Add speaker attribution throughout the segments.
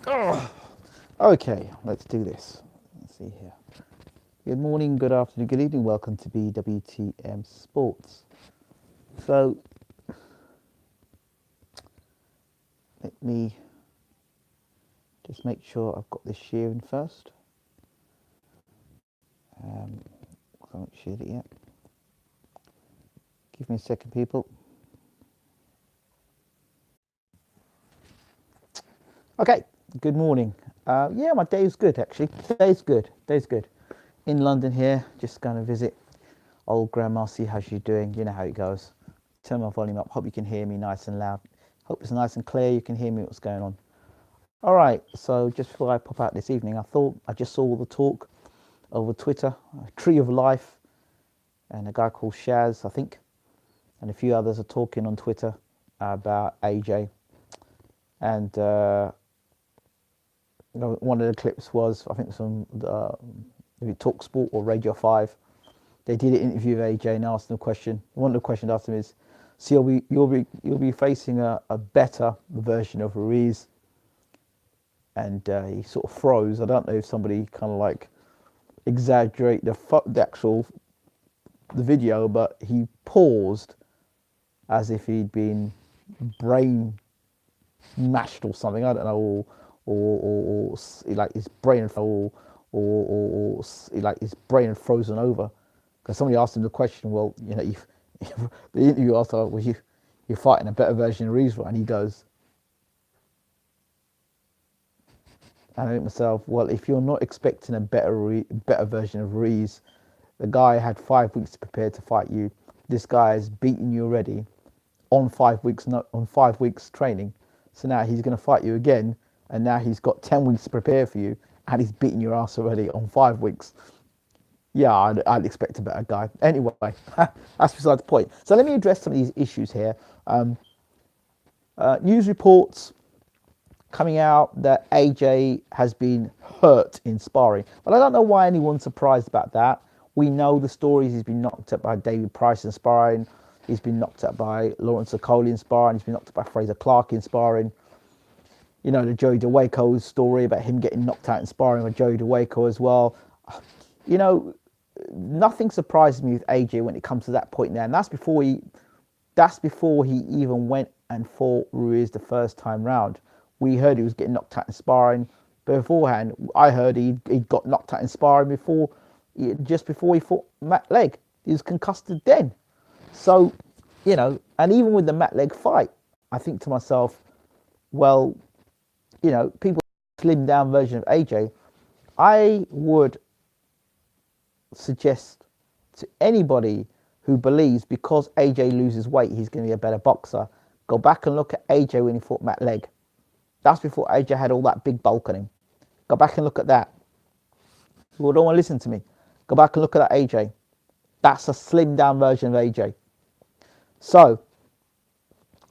Speaker 1: Oh, okay, let's do this. Let's see here. Good morning, good afternoon, good evening. Welcome to BWTM Sports. So, let me just make sure I've got this sharing first. I haven't shared it yet. Give me a second, people. Okay, good morning. Yeah, my day is good actually. Day's good. Day's good. In London here, just going to visit old grandma, see how she's doing. You know how it goes. Turn my volume up. Hope you can hear me nice and loud. Hope it's nice and clear. You can hear me what's going on. All right. So just before I pop out this evening, I thought I just saw the talk over Twitter, Tree of Life, and a guy called Shaz, I think, and a few others are talking on Twitter about AJ. And one of the clips was, I think, some Talk Sport or Radio 5. They did an interview with AJ and asked him a question. One of the questions asked him is, "So you'll be facing a better version of Ruiz," and he sort of froze. I don't know if somebody kind of like exaggerate the video, but he paused as if he'd been brain mashed or something. I don't know, or like his brain or like his brain had frozen over. Because somebody asked him the question, well, you know, the interview asked, "Oh, well, you're fighting a better version of Reeves," and he goes, and I think to myself, well, if you're not expecting a better version of Reeves, the guy had 5 weeks to prepare to fight you. This guy has beaten you already on 5 weeks, not on 5 weeks training. So now he's going to fight you again, and now he's got 10 weeks to prepare for you, and he's beaten your ass already on 5 weeks. Yeah, I'd expect a better guy. Anyway, that's beside the point. So let me address some of these issues here. News reports coming out that AJ has been hurt in sparring. But I don't know why anyone's surprised about that. We know the stories. He's been knocked out by David Price in sparring. He's been knocked out by Lawrence Okoli in sparring. He's been knocked out by Fraser Clark in sparring. You know, the Joey DeWaco story about him getting knocked out in sparring with Joey DeWaco as well. You know, nothing surprises me with AJ when it comes to that point now. And that's before he even went and fought Ruiz the first time round. We heard he was getting knocked out in sparring beforehand. I heard he got knocked out in sparring just before he fought Matt Legg. He was concussed then. So, you know, and even with the Matt Legg fight, I think to myself, well, you know, people slim down version of AJ. I would suggest to anybody who believes because AJ loses weight, he's going to be a better boxer, go back and look at AJ when he fought Matt Legg. That's before AJ had all that big bulk on him. Go back and look at that. People don't want to listen to me. Go back and look at that AJ. That's a slimmed down version of AJ. So,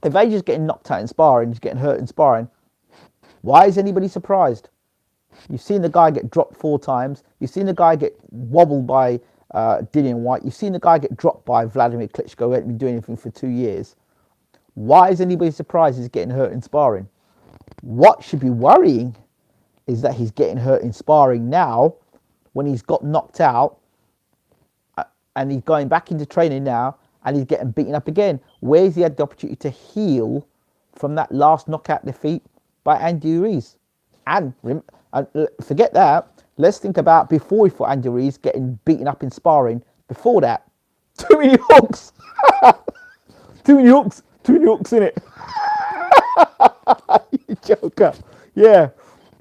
Speaker 1: if AJ's getting knocked out in sparring, he's getting hurt in sparring, why is anybody surprised? You've seen the guy get dropped 4 times. You've seen the guy get wobbled by Dillian White. You've seen the guy get dropped by Vladimir Klitschko, who hasn't been doing anything for 2 years. Why is anybody surprised he's getting hurt in sparring? What should be worrying is that he's getting hurt in sparring now when he's got knocked out and he's going back into training now and he's getting beaten up again. Where's he had the opportunity to heal from that last knockout defeat by Andy Ruiz? And forget that. Let's think about before he fought Andy Ruiz getting beaten up in sparring. Before that, too many hooks. Too many hooks in it. You joker. Yeah.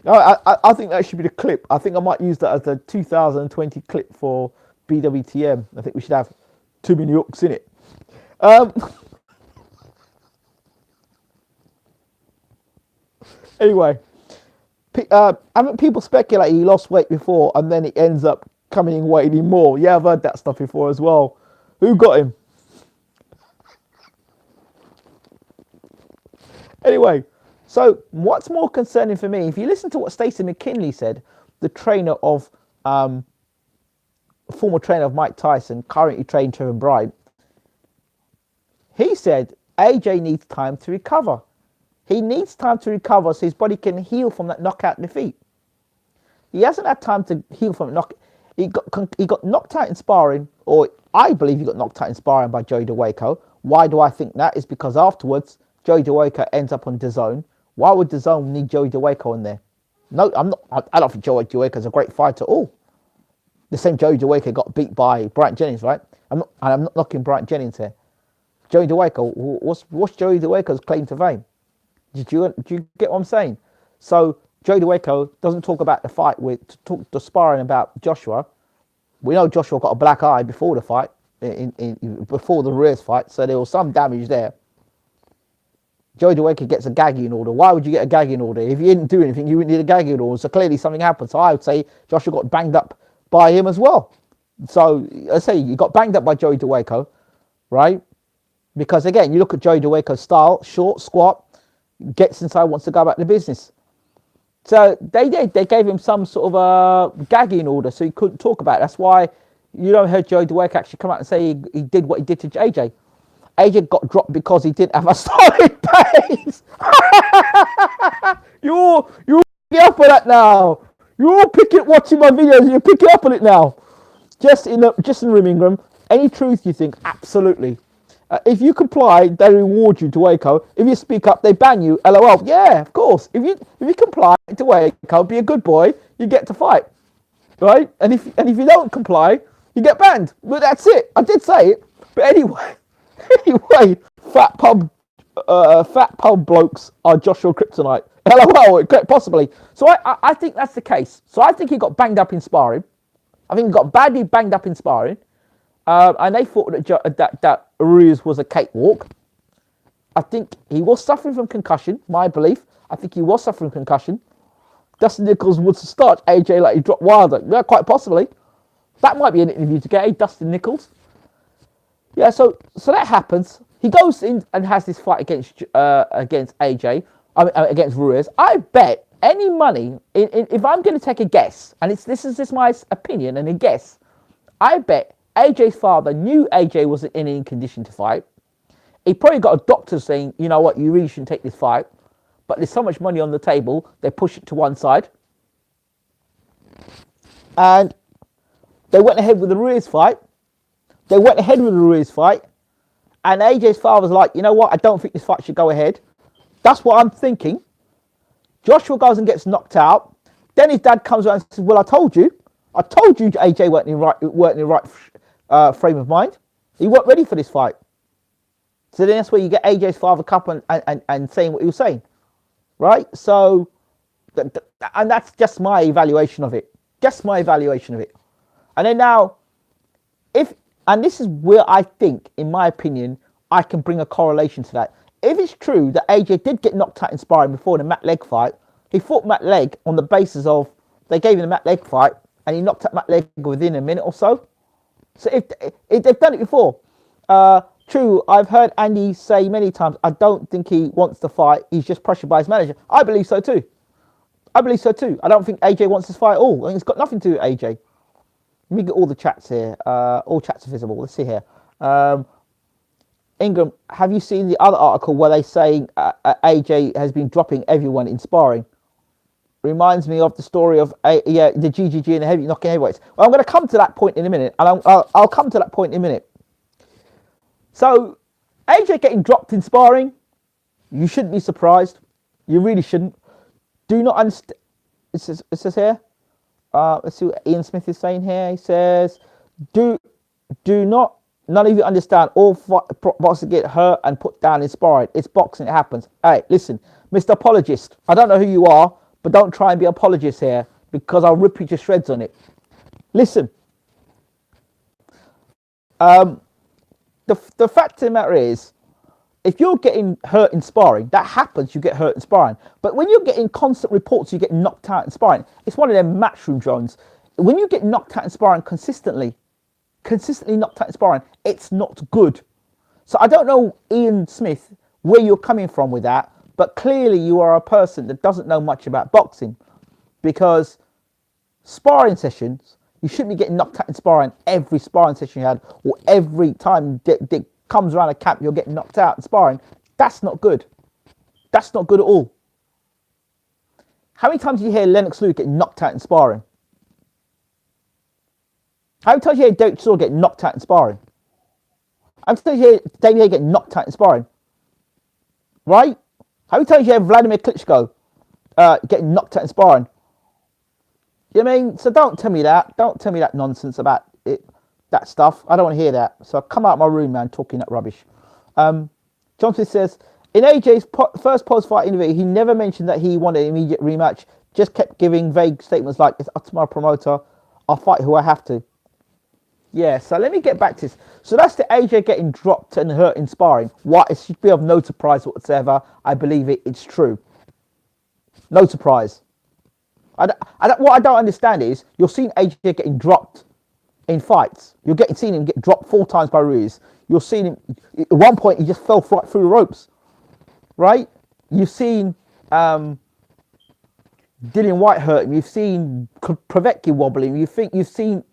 Speaker 1: I think that should be the clip. I think I might use that as the 2020 clip for BWTM. I think we should have too many hooks in it. Anyway, haven't people speculate he lost weight before and then it ends up coming in weight more? Yeah, I've heard that stuff before as well. Who got him? Anyway, so what's more concerning for me, if you listen to what Stacey McKinley said, the trainer of, former trainer of Mike Tyson, currently training Trevor Bryant, he said AJ needs time to recover. He needs time to recover so his body can heal from that knockout defeat. He hasn't had time to heal from it. He got knocked out in sparring, or I believe he got knocked out in sparring by Joey DeWaco. Why do I think that? It's because afterwards, Joey DeWaco ends up on DAZN. Why would DAZN need Joey DeWaco in there? No, I don't think Joey DeWaco is a great fighter at all. The same Joey DeWaco got beat by Bryant Jennings, right? I'm not knocking Bryant Jennings here. Joey DeWaco, what's Joey DeWaco's claim to fame? Do you get what I'm saying? So Joey DeWaco doesn't talk about the fight the sparring about Joshua. We know Joshua got a black eye before the fight, before the Ruiz fight, so there was some damage there. Joey DeWaco gets a gagging order. Why would you get a gagging order? If you didn't do anything, you wouldn't need a gagging order. So clearly something happened. So I would say Joshua got banged up by him as well. So I say you got banged up by Joey DeWaco, right? Because again, you look at Joey DeWaco's style, short, squat, gets inside, wants to go about the business. So they gave him some sort of a gagging order, so he couldn't talk about it. That's why you don't hear Joey DeWaco actually come out and say he did what he did to AJ. AJ got dropped because he didn't have a solid base. You're picking up on that now. You're watching my videos. You're picking up on it now. Just in room, Ingram. Any truth you think? Absolutely. If you comply, they reward you, DeWaco. If you speak up, they ban you. LOL. Yeah, of course. If you comply, DeWaco, be a good boy, you get to fight, right? And if you don't comply, you get banned. But that's it. I did say it. But anyway, fat pub blokes are Joshua Kryptonite. LOL. Possibly. So I think that's the case. So I think he got banged up in sparring. I think he got badly banged up in sparring. And they thought that Ruiz was a cakewalk. I think he was suffering from concussion, my belief. I think he was suffering from concussion. Dustin Nichols would start AJ like he dropped Wilder. Yeah, quite possibly. That might be an interview to get, Dustin Nichols. Yeah, so that happens. He goes in and has this fight against AJ, against Ruiz. I bet any money, if I'm going to take a guess, and this is just my opinion and a guess, I bet AJ's father knew AJ wasn't in any condition to fight. He probably got a doctor saying, you know what, you really shouldn't take this fight. But there's so much money on the table, they push it to one side. And they went ahead with the Ruiz fight. And AJ's father's like, you know what, I don't think this fight should go ahead. That's what I'm thinking. Joshua goes and gets knocked out. Then his dad comes around and says, well, I told you AJ weren't in the right frame of mind. He weren't ready for this fight. So then that's where you get AJ's father cup and saying what he was saying, right? So, and that's just my evaluation of it. And then now, and this is where I think, in my opinion, I can bring a correlation to that. If it's true that AJ did get knocked out in sparring before the Matt Legg fight, he fought Matt Legg on the basis of they gave him the Matt Legg fight and he knocked out Matt Legg within a minute or so. So if they've done it before, true, I've heard Andy say many times, I don't think he wants to fight. He's just pressured by his manager. I believe so too. I don't think AJ wants this fight at all. I think it's got nothing to do with AJ. Let me get all the chats here. All chats are visible. Let's see here. Ingram, have you seen the other article where they saying AJ has been dropping everyone in sparring? Reminds me of the story of the GGG and the knocking heavyweights. Well, I'm going to come to that point in a minute, and I'll come to that point in a minute. So, AJ getting dropped in sparring, you shouldn't be surprised. You really shouldn't. Do not understand. It says here. Let's see what Ian Smith is saying here. He says, do not. None of you understand. All boxers get hurt and put down in sparring. It's boxing. It happens. Hey, listen, Mr. Apologist. I don't know who you are, but don't try and be apologist here because I'll rip you to shreds on it. Listen. The fact of the matter is, if you're getting hurt in sparring, that happens, you get hurt in sparring. But when you're getting constant reports, you get knocked out in sparring, it's one of them matchroom drones. When you get knocked out in sparring consistently knocked out in sparring, it's not good. So I don't know, Ian Smith, where you're coming from with that, but clearly you are a person that doesn't know much about boxing, because sparring sessions, you shouldn't be getting knocked out in sparring every sparring session you had, or every time Dick comes around a camp, you're getting knocked out in sparring. That's not good. That's not good at all. How many times do you hear Lennox Lewis get knocked out in sparring? How many times do you hear Derek Chisora get knocked out in sparring? How many times do you hear David Haye get knocked out in sparring? Right? How many times do you hear Vladimir Klitschko getting knocked out in sparring? You know what I mean? So don't tell me that. Don't tell me that nonsense about it, that stuff. I don't want to hear that. So come out of my room, man, talking that rubbish. John Smith says, in AJ's first post-fight interview, he never mentioned that he wanted an immediate rematch. Just kept giving vague statements like, it's up to my promoter. I'll fight who I have to. Yeah, so let me get back to this. So that's the AJ getting dropped and hurt in sparring. What? It should be of no surprise whatsoever. I believe it. It's true. No surprise. What I don't understand is you're seeing AJ getting dropped in fights. You're seeing him get dropped 4 times by Ruiz. You're seeing him, at one point he just fell right through the ropes. Right? You've seen Dillian Whyte hurt him. You've seen Povetkin wobble him. You've seen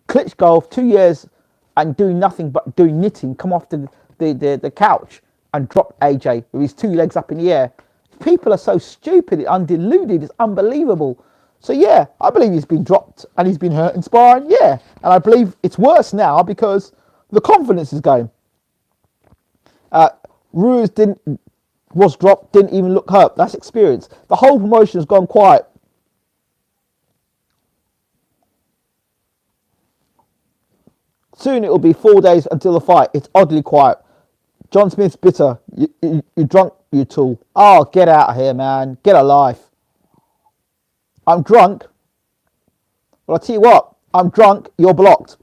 Speaker 1: Klitschko 2 years and doing nothing but doing knitting, come off the couch and drop AJ with his 2 legs up in the air. People are so stupid and undeluded, it's unbelievable. So yeah, I believe he's been dropped and he's been hurt in sparring, yeah. And I believe it's worse now because the confidence is going. Ruiz was dropped, didn't even look hurt. That's experience. The whole promotion has gone quiet. Soon it will be 4 days until the fight. It's oddly quiet. John Smith's bitter. You drunk, you tool. Oh, get out of here, man. Get a life. I'm drunk. Well, I'll tell you what. I'm drunk. You're blocked.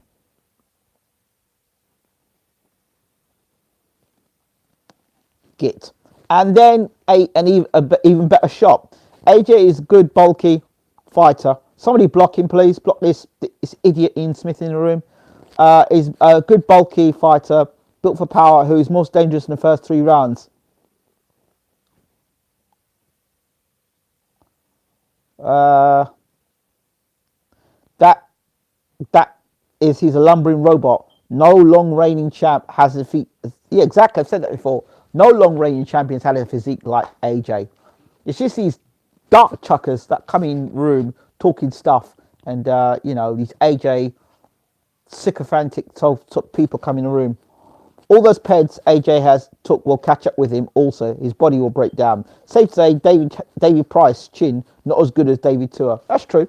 Speaker 1: Git. And then an even better shot. AJ is a good, bulky fighter. Somebody block him, please. Block this idiot Ian Smith in the room. Is a good, bulky fighter. Built for power, who is most dangerous in the first 3 rounds. He's a lumbering robot. No long reigning champ has a feet. Yeah, exactly. I've said that before. No long reigning champions had a physique like AJ. It's just these dark chuckers that come in room talking stuff, and these AJ sycophantic people come in the room. All those peds AJ has took will catch up with him also. His body will break down. Safe to say, David Price, chin, not as good as David Tua. That's true.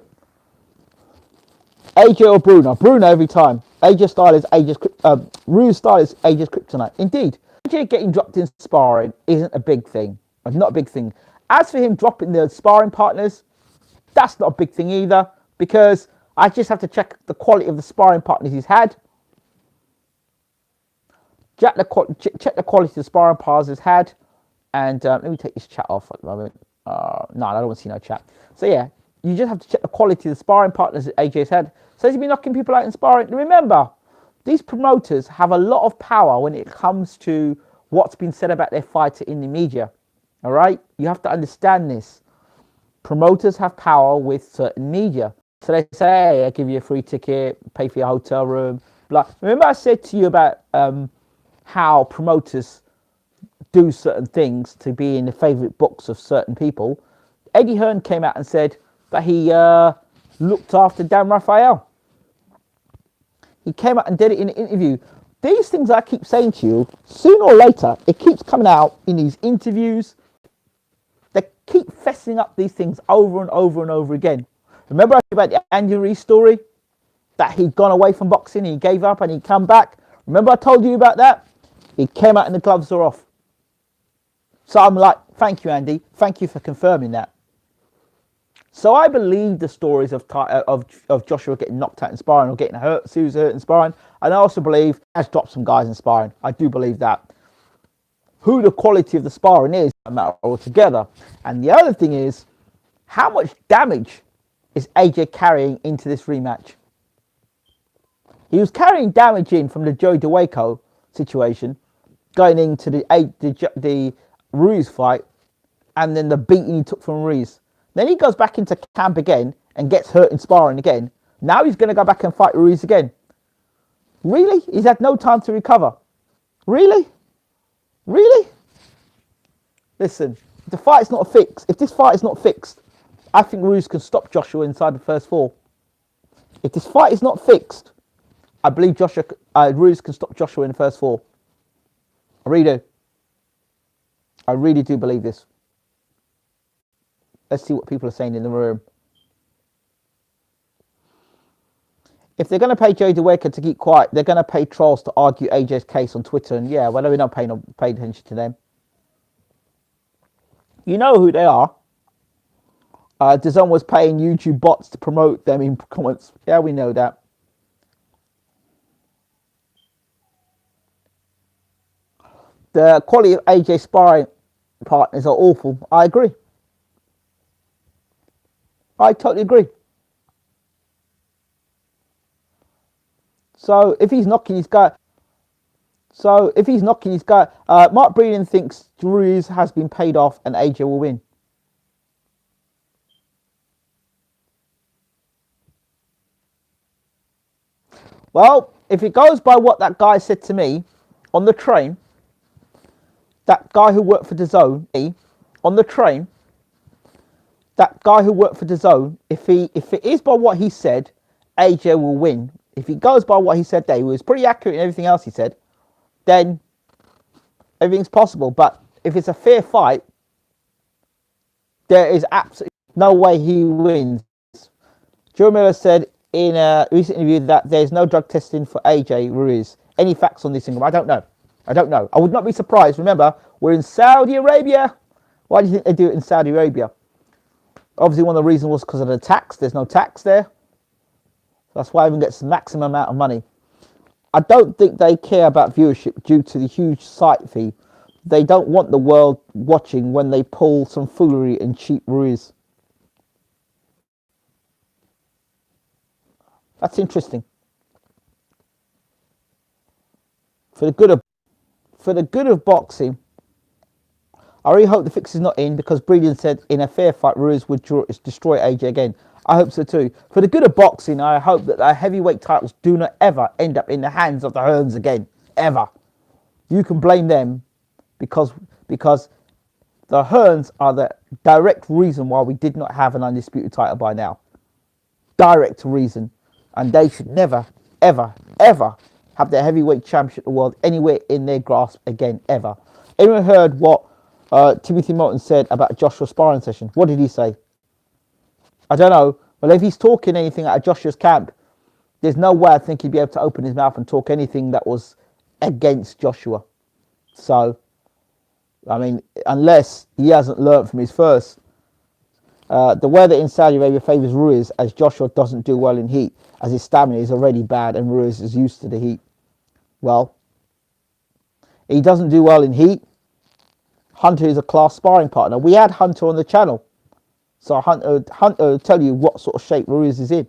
Speaker 1: AJ or Bruno? Bruno every time. AJ style is Rue's style is AJ's kryptonite. Indeed. AJ getting dropped in sparring isn't a big thing. It's not a big thing. As for him dropping the sparring partners, that's not a big thing either, because I just have to check the quality of the sparring partners he's had. Check the quality of the sparring partners he's had. And let me take this chat off at the moment. No, I don't want to see no chat. So yeah, you just have to check the quality of the sparring partners that AJ's had. So he's been knocking people out in sparring. Remember, these promoters have a lot of power when it comes to what's been said about their fighter in the media. All right? You have to understand this. Promoters have power with certain media. So they say, hey, I'll give you a free ticket, pay for your hotel room. Blah. Remember I said to you about how promoters do certain things to be in the favourite books of certain people. Eddie Hearn came out and said that he looked after Dan Raphael. He came out and did it in an interview. These things I keep saying to you, sooner or later, it keeps coming out in these interviews. They keep fessing up these things over and over and over again. Remember I told you about the Andy Reese story? That he'd gone away from boxing, he gave up and he'd come back. Remember I told you about that? He came out and the gloves are off. So I'm like, thank you, Andy. Thank you for confirming that. So I believe the stories of Joshua getting knocked out in sparring or getting hurt, seriously hurt in sparring. And I also believe he has dropped some guys in sparring. I do believe that. Who the quality of the sparring is, doesn't matter altogether. And the other thing is, how much damage is AJ carrying into this rematch? He was carrying damage in from the Joey DeWaco situation, going into the Ruiz fight, and then the beating he took from Ruiz. Then he goes back into camp again and gets hurt in sparring again. Now he's going to go back and fight Ruiz again. Really? He's had no time to recover. Really? Really? Listen, the fight's not fixed. If this fight is not fixed, I think Ruiz can stop Joshua inside the first 4. If this fight is not fixed, I believe Ruiz can stop Joshua in the first 4. I really do. I really do believe this. Let's see what people are saying in the room. If they're going to pay Joey DeWecker to keep quiet, they're going to pay trolls to argue AJ's case on Twitter. And yeah, well, we're not paying attention to them. You know who they are. DAZN was paying YouTube bots to promote them in comments. Yeah, we know that. The quality of AJ sparring partners are awful. I agree. I totally agree. So if he's knocking his guy, Mark Breeden thinks Ruiz has been paid off and AJ will win. Well, if it goes by what that guy said to me on the train, that guy who worked for DAZN, on the train, that guy who worked for DAZN, if it is by what he said, AJ will win. If he goes by what he said there, he was pretty accurate in everything else he said, then everything's possible. But if it's a fair fight, there is absolutely no way he wins. Joe Miller said in a recent interview that there's no drug testing for AJ Ruiz. Any facts on this, Ingram? I don't know. I would not be surprised. Remember, we're in Saudi Arabia. Why do you think they do it in Saudi Arabia? Obviously, one of the reasons was because of the tax. There's no tax there. That's why everyone gets the maximum amount of money. I don't think they care about viewership due to the huge site fee. They don't want the world watching when they pull some foolery and cheap Ruiz. That's interesting. For the good of boxing, I really hope the fix is not in, because Breeden said in a fair fight Ruiz would destroy AJ again. I hope so too. For the good of boxing, I hope that the heavyweight titles do not ever end up in the hands of the Hearns again. Ever. You can blame them because the Hearns are the direct reason why we did not have an undisputed title by now. Direct reason. And they should never, ever, ever have their heavyweight championship of the world anywhere in their grasp again, ever. Anyone heard what Timothy Moulton said about Joshua's sparring session? What did he say? I don't know. Well, if he's talking anything out of Joshua's camp, there's no way I think he'd be able to open his mouth and talk anything that was against Joshua. So, I mean, unless he hasn't learned from his first. The weather in Saudi Arabia favours Ruiz, as Joshua doesn't do well in heat, as his stamina is already bad and Ruiz is used to the heat. Well, he doesn't do well in heat. Hunter is a class sparring partner. We had Hunter on the channel. So Hunter will tell you what sort of shape Ruiz is in.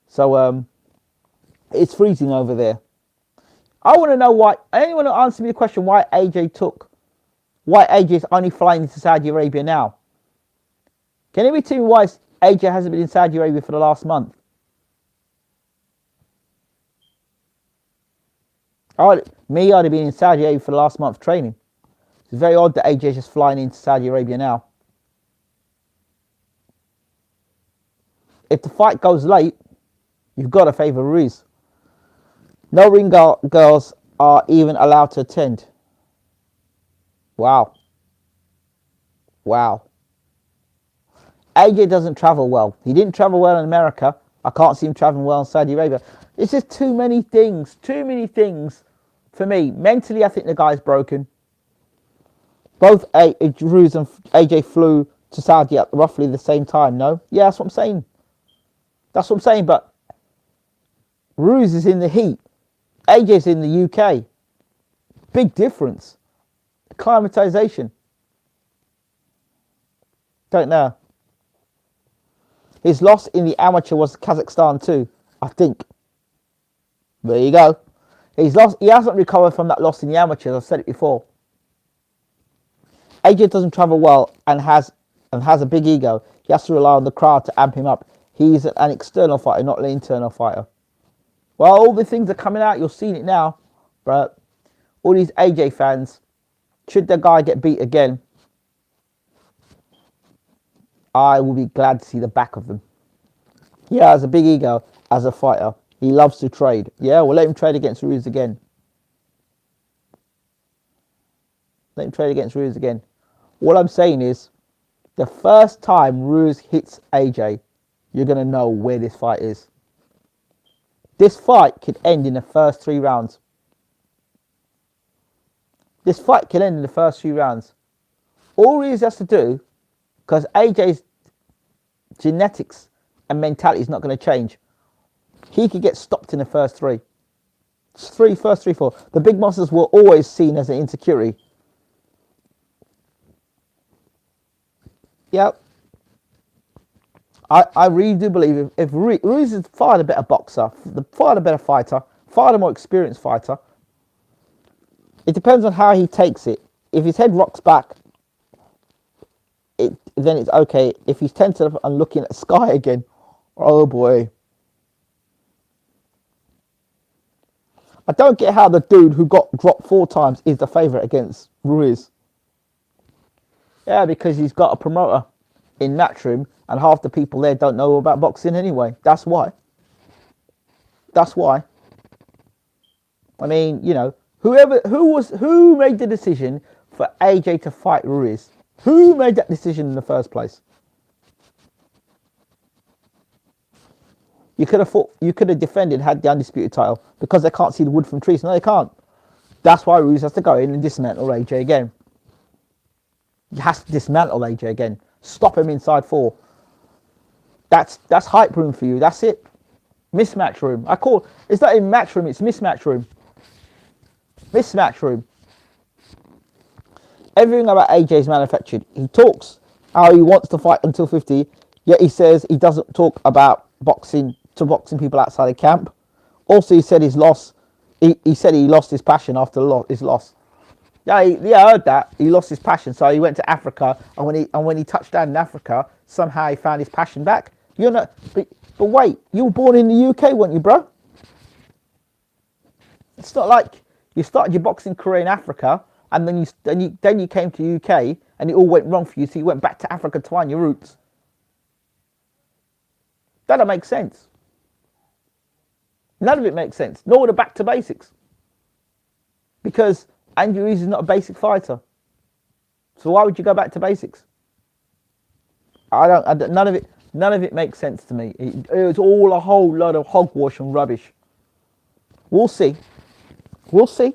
Speaker 1: So it's freezing over there. I want to know why. Anyone to answer me the question why AJ is only flying into Saudi Arabia now? Can anybody tell me why AJ hasn't been in Saudi Arabia for the last month? I'd have been in Saudi Arabia for the last month training. It's very odd that AJ is just flying into Saudi Arabia now. If the fight goes late, you've got to favour Ruiz. No ring girls are even allowed to attend. Wow. AJ doesn't travel well. He didn't travel well in America. I can't see him traveling well in Saudi Arabia. It's just too many things for me. Mentally, I think the guy's broken. Both Ruiz and AJ flew to Saudi at roughly the same time, no? Yeah, that's what I'm saying. But Ruiz is in the heat. AJ's in the UK. Big difference. Acclimatization. Don't know. His loss in the amateur was Kazakhstan too, I think. There you go. He hasn't recovered from that loss in the amateurs. I've said it before. AJ doesn't travel well and has a big ego. He has to rely on the crowd to amp him up. He's an external fighter, not an internal fighter. Well, all the things are coming out. You're seeing it now. But all these AJ fans, should the guy get beat again, I will be glad to see the back of them. Yeah, has a big ego as a fighter. He loves to trade. Yeah, we'll let him trade against Ruiz again. Let him trade against Ruiz again. All I'm saying is, the first time Ruiz hits AJ, you're going to know where this fight is. This fight could end in the first 3 rounds. This fight can end in the first 3 rounds. All Ruiz has to do, because AJ's genetics and mentality is not going to change, he could get stopped in the first 3. First 3, 4. The big monsters were always seen as an insecurity. Yep. I really do believe if Ruiz is far the better boxer, far the better fighter, far the more experienced fighter, it depends on how he takes it. If his head rocks back, then it's okay. If he's tense up and looking at the sky again, oh boy. I don't get how the dude who got dropped 4 times is the favourite against Ruiz. Yeah, because he's got a promoter in Matchroom and half the people there don't know about boxing anyway. That's why. That's why. I mean, you know, who made the decision for AJ to fight Ruiz? Who made that decision in the first place? You could have defended, had the undisputed title, because they can't see the wood from trees. No, they can't. That's why Ruiz has to go in and dismantle AJ again. He has to dismantle AJ again. Stop him inside 4. That's hype room for you. That's it. Mismatch room. It's not even match room. It's mismatch room. Mismatch room. Everything about AJ is manufactured. He talks how he wants to fight until 50, yet he says he doesn't talk about boxing to boxing people outside the camp. Also, he said he said he lost his passion after his loss. Yeah, I heard that. He lost his passion, so he went to Africa, and when he touched down in Africa, somehow he found his passion back. You're not, but wait, you were born in the UK, weren't you, bro? It's not like you started your boxing career in Africa, and then you came to the UK, and it all went wrong for you, so you went back to Africa to find your roots. That don't make sense. None of it makes sense. Nor would a back to basics, because Andy Ruiz is not a basic fighter. So why would you go back to basics? None of it makes sense to me. It's all a whole lot of hogwash and rubbish. We'll see. We'll see.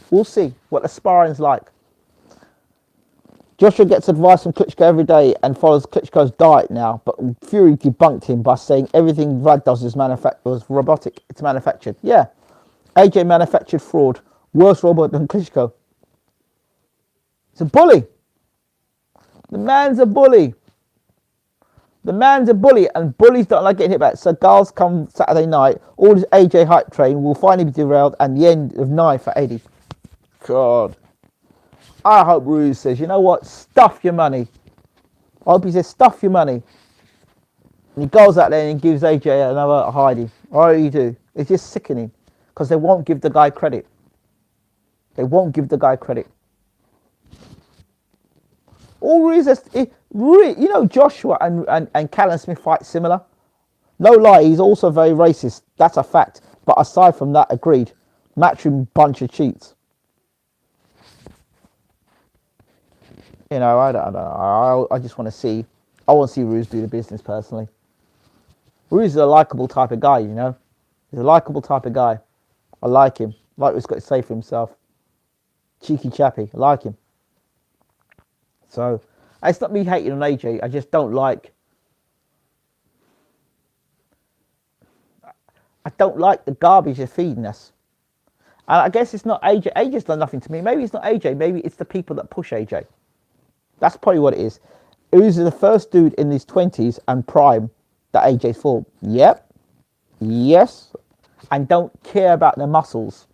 Speaker 1: We'll see what the sparring's like. Joshua gets advice from Klitschko every day and follows Klitschko's diet now, but Fury debunked him by saying everything Vlad does was robotic. It's manufactured. Yeah. AJ manufactured fraud. Worse robot than Klitschko. He's a bully. The man's a bully. The man's a bully, and bullies don't like getting hit back. So girls come Saturday night, all this AJ hype train will finally be derailed, and the end of 9 for Eddie. God. I hope Ruiz says, you know what, stuff your money. I hope he says, stuff your money. And he goes out there and gives AJ another hiding. What do you do? It's just sickening, because they won't give the guy credit. They won't give the guy credit. All Ruiz, you know, Joshua and Callum Smith fight similar. No lie, he's also very racist. That's a fact. But aside from that, agreed. Matchroom bunch of cheats. You know, I don't know. I just want to see. I want to see Ruiz do the business personally. Ruiz is a likable type of guy, you know. He's a likable type of guy. I like him. Like what he's got to say for himself. Cheeky chappy. I like him. So, it's not me hating on AJ. I just don't like. I don't like the garbage they're feeding us. And I guess it's not AJ. AJ's done nothing to me. Maybe it's not AJ. Maybe it's the people that push AJ. That's probably what it is. Who's the first dude in his 20s and prime that AJ fought? Yep. Yes. And don't care about the muscles.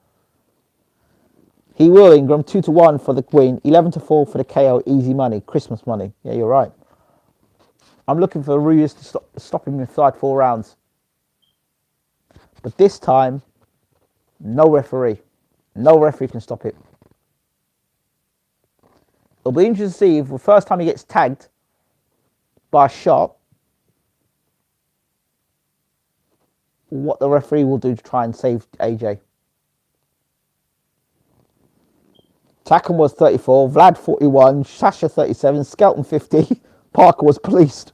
Speaker 1: He will, Ingram. 2-1 for the win. 11-4 for the KO. Easy money. Christmas money. Yeah, you're right. I'm looking for Ruiz to stop him inside 4 rounds. But this time, no referee. No referee can stop it. It'll be interesting to see if the first time he gets tagged, by a shot, what the referee will do to try and save AJ. Takam was 34, Vlad 41, Sasha 37, Skelton 50, Parker was policed.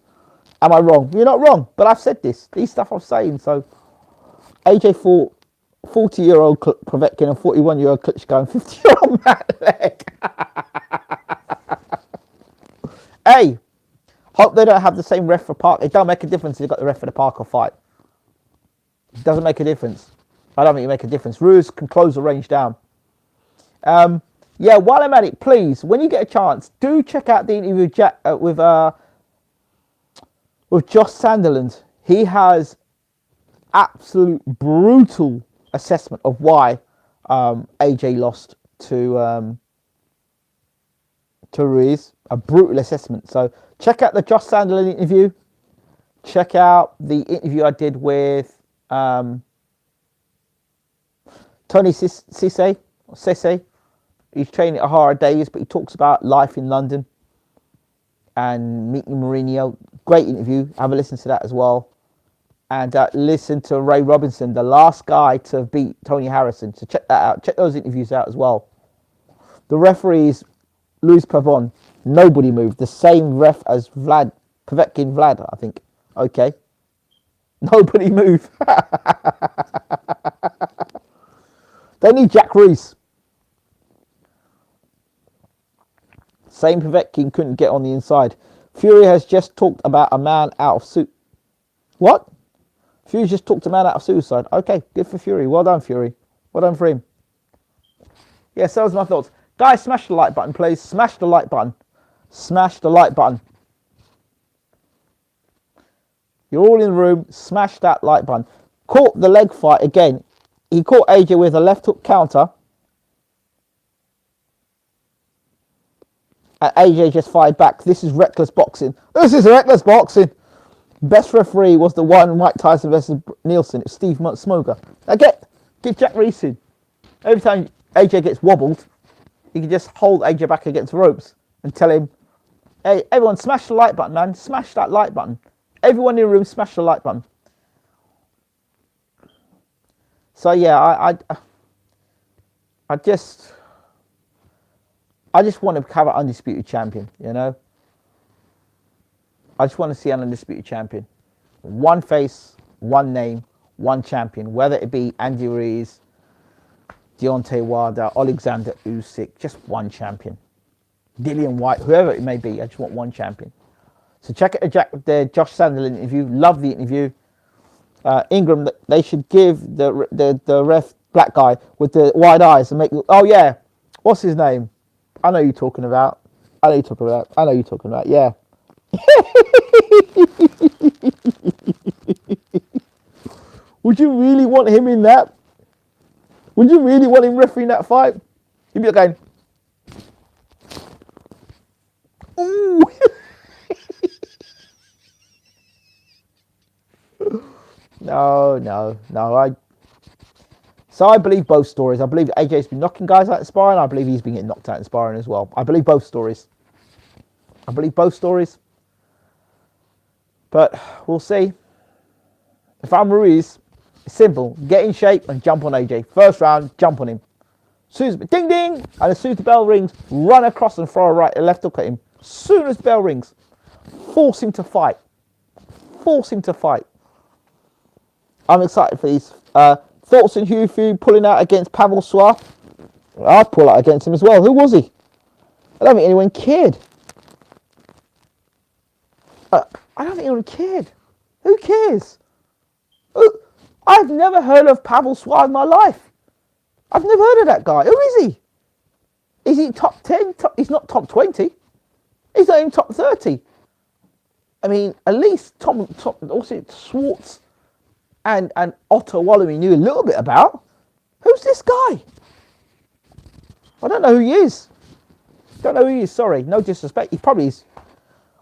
Speaker 1: Am I wrong? You're not wrong, but I've said this. These stuff I'm saying. So AJ fought 40-year-old Povetkin and 41-year-old Klitschko and 50-year-old Matt Leg. Hey, hope they don't have the same ref for Parker. It don't make a difference if they've got the ref for the Parker fight. It doesn't make a difference. I don't think it make a difference. Ruiz can close the range down. Yeah, while I'm at it, please, when you get a chance, do check out the interview with Josh Sunderland. He has absolute brutal assessment of why AJ lost to Ruiz. A brutal assessment. So check out the Josh Sunderland interview. Check out the interview I did with Tony Sisse. He's training at Hard Days, but he talks about life in London and meeting Mourinho. Great interview. Have a listen to that as well. And listen to Ray Robinson, the last guy to beat Tony Harrison. So check that out. Check those interviews out as well. The referees, Luis Pavon, nobody moved. The same ref as Povetkin Vlad, I think. Okay. Nobody moved. They need Jack Reese. Same Povetkin couldn't get on the inside. Fury has just talked about a man out of suit. What? Fury just talked a man out of suicide. Okay, good for Fury. Well done, Fury. Well done for him. Yeah, so those are my thoughts. Guys, smash the like button, please. Smash the like button. Smash the like button. You're all in the room. Smash that like button. Caught the leg fight again. He caught AJ with a left hook counter. And AJ just fired back. This is reckless boxing. This is reckless boxing. Best referee was the one Mike Tyson versus Nielsen. It's Steve Smoker. Now get Jack Reese in. Every time AJ gets wobbled, you can just hold AJ back against the ropes and tell him, hey, everyone, smash the like button, man. Smash that like button. Everyone in the room, smash the like button. So yeah, I just want to have an undisputed champion, you know. I just want to see an undisputed champion. One face, one name, one champion. Whether it be Andy Ruiz, Deontay Wilder, Alexander Usyk, just one champion. Dillian White, whoever it may be, I just want one champion. So check out the Josh Sunderland interview. Love the interview. Ingram, they should give the ref, black guy with the wide eyes and make. Oh yeah, what's his name? I know you're talking about. Yeah. Would you really want him in that? Would you really want him refereeing that fight? He'd be going, ooh. No. So I believe both stories. I believe AJ's been knocking guys out in sparring. I believe he's been getting knocked out in sparring as well. I believe both stories. But we'll see. If I'm Ruiz, it's simple. Get in shape and jump on AJ. First round, jump on him. Ding ding! And as soon as the bell rings, run across and throw a left hook at him. As soon as bell rings, force him to fight. I'm excited for these. Thoughts on Hugh Fu pulling out against Pavel Swar? I'd pull out against him as well. Who was he? I don't think anyone cared. Who cares? I've never heard of Pavel Swar in my life. I've never heard of that guy. Who is he? Is he top 10? He's not top 20. He's not even top 30. I mean, at least Swartz and Otto Wallamy knew a little bit about. Who's this guy? I don't know who he is. Sorry, no disrespect. He probably is.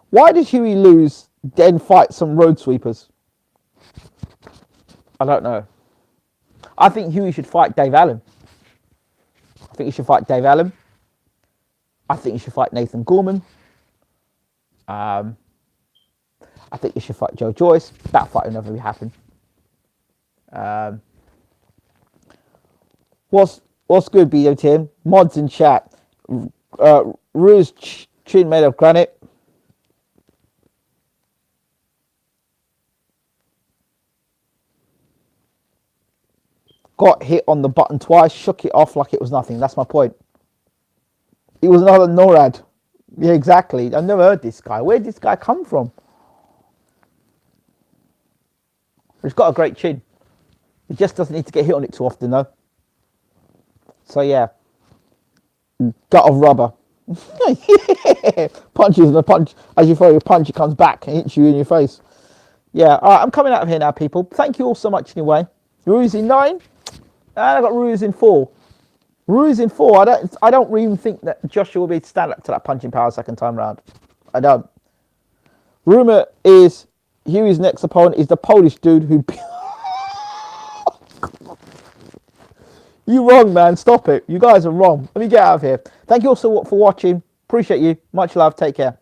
Speaker 1: Why did Huey lose, then fight some road sweepers? I don't know. I think Huey should fight Dave Allen. I think he should fight Nathan Gorman. I think you should fight Joe Joyce. That fight will never be happen. What's good, BO Tim? Mods in chat. Rue's chin made of granite. Got hit on the button twice, shook it off like it was nothing. That's my point. It was another NORAD. Yeah, exactly. I've never heard this guy. Where did this guy come from? He's got a great chin. He just doesn't need to get hit on it too often, though. So, yeah. Gut of rubber. Yeah. Punches and a punch. As you throw your punch, it comes back and hits you in your face. Yeah, all right, I'm coming out of here now, people. Thank you all so much anyway. Ruiz in 9, and I got Ruiz in 4. Ruiz in 4. I don't even think that Joshua will be able to stand up to that punching power second time round. I don't. Rumor is Hughie's next opponent is the Polish dude who. You wrong, man. Stop it. You guys are wrong. Let me get out of here. Thank you all so much for watching. Appreciate you. Much love. Take care.